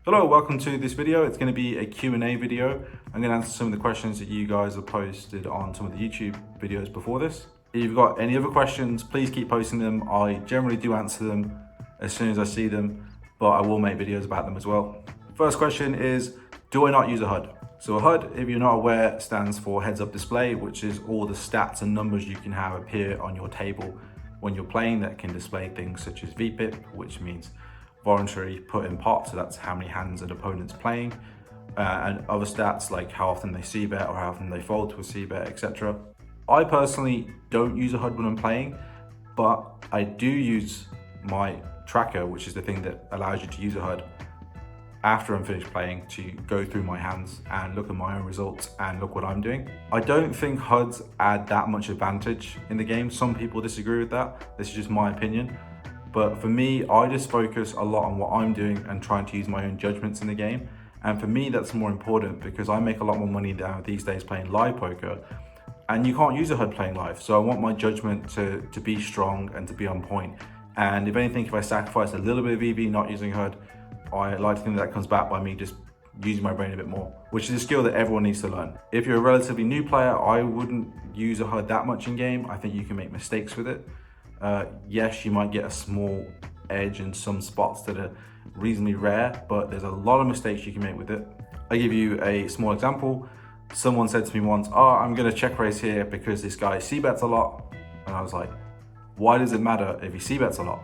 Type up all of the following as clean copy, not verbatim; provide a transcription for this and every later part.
Hello, welcome to this video. It's going to be a Q&A video. I'm going to answer some of the questions that you guys have posted on some of the YouTube videos before this. If you've got any other questions, please keep posting them. I generally do answer them as soon as I see them, but I will make videos about them as well. First question is, do I not use a HUD? So a HUD, if you're not aware, stands for heads up display, which is all the stats and numbers you can have appear on your table when you're playing that can display things such as VPIP, which means voluntary put in pot, so that's how many hands an opponent's playing, and other stats like how often they c-bet or how often they fold to a c-bet, etc. I personally don't use a HUD when I'm playing, but I do use my tracker, which is the thing that allows you to use a HUD after I'm finished playing, to go through my hands and look at my own results and look what I'm doing. I don't think HUDs add that much advantage in the game. Some people disagree with that. This is just my opinion. But for me, I just focus a lot on what I'm doing and trying to use my own judgments in the game. And for me, that's more important because I make a lot more money now these days playing live poker, and you can't use a HUD playing live. So I want my judgment to be strong and to be on point. And if anything, if I sacrifice a little bit of EV not using HUD, I like to think that comes back by me just using my brain a bit more, which is a skill that everyone needs to learn. If you're a relatively new player, I wouldn't use a HUD that much in game. I think you can make mistakes with it. Yes, you might get a small edge in some spots that are reasonably rare, but there's a lot of mistakes you can make with it. I'll give you a small example. Someone said to me once, I'm gonna check raise here because this guy c-bets a lot. And I was like, why does it matter if he c-bets a lot?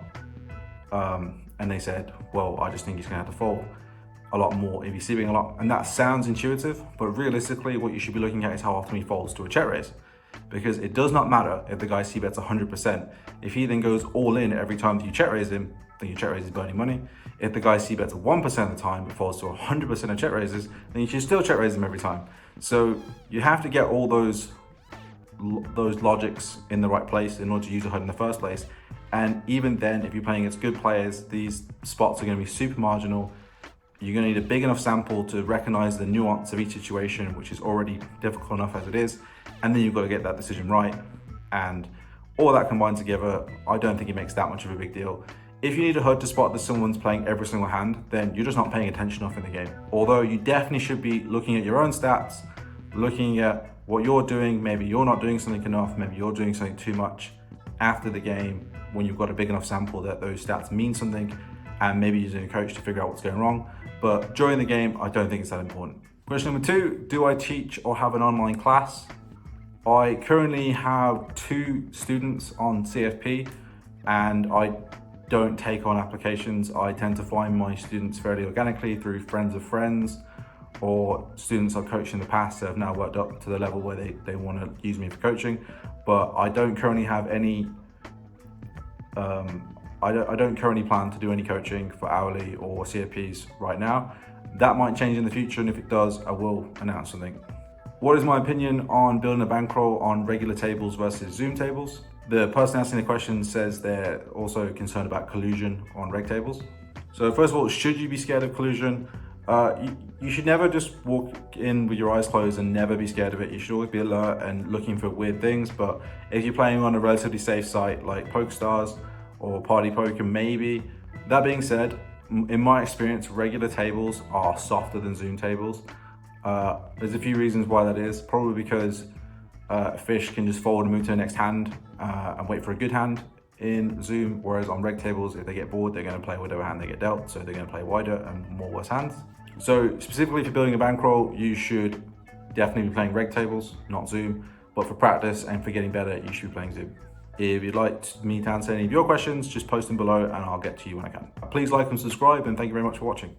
And they said, well, I just think he's gonna have to fold a lot more if he's c-betting a lot. And that sounds intuitive, but realistically, what you should be looking at is how often he folds to a check raise. Because it does not matter if the guy c-bets 100%. If he then goes all in every time that you check raise him, then your check raise is burning money. If the guy c-bets 1% of the time but falls to 100% of check raises, then you should still check raise him every time. So you have to get all those logics in the right place in order to use a HUD in the first place. And even then, if you're playing against good players, these spots are going to be super marginal. You're going to need a big enough sample to recognize the nuance of each situation, which is already difficult enough as it is. And then you've got to get that decision right. And all that combined together, I don't think it makes that much of a big deal. If you need a HUD to spot that someone's playing every single hand, then you're just not paying attention enough in the game. Although you definitely should be looking at your own stats, looking at what you're doing. Maybe you're not doing something enough, maybe you're doing something too much after the game when you've got a big enough sample that those stats mean something, and maybe using a coach to figure out what's going wrong. But during the game, I don't think it's that important. Question number 2, do I teach or have an online class? I currently have 2 students on CFP, and I don't take on applications. I tend to find my students fairly organically through friends of friends, or students I've coached in the past that have now worked up to the level where they want to use me for coaching. But I don't currently have any, I don't currently plan to do any coaching for hourly or CFPs right now. That might change in the future, and if it does, I will announce something. What is my opinion on building a bankroll on regular tables versus Zoom tables? The person asking the question says they're also concerned about collusion on reg tables. So first of all, should you be scared of collusion? You should never just walk in with your eyes closed and never be scared of it. You should always be alert and looking for weird things. But if you're playing on a relatively safe site like PokerStars or Party Poker, maybe. That being said, in my experience, regular tables are softer than Zoom tables. There's a few reasons why that is. Probably because fish can just fold and move to the next hand and wait for a good hand in Zoom, whereas on reg tables, if they get bored, they're going to play whatever hand they get dealt, so they're going to play wider and more worse hands. So specifically for building a bankroll, you should definitely be playing reg tables, not Zoom. But for practice and for getting better, you should be playing Zoom. If you'd like me to answer any of your questions, just post them below and I'll get to you when I can. Please like and subscribe, and thank you very much for watching.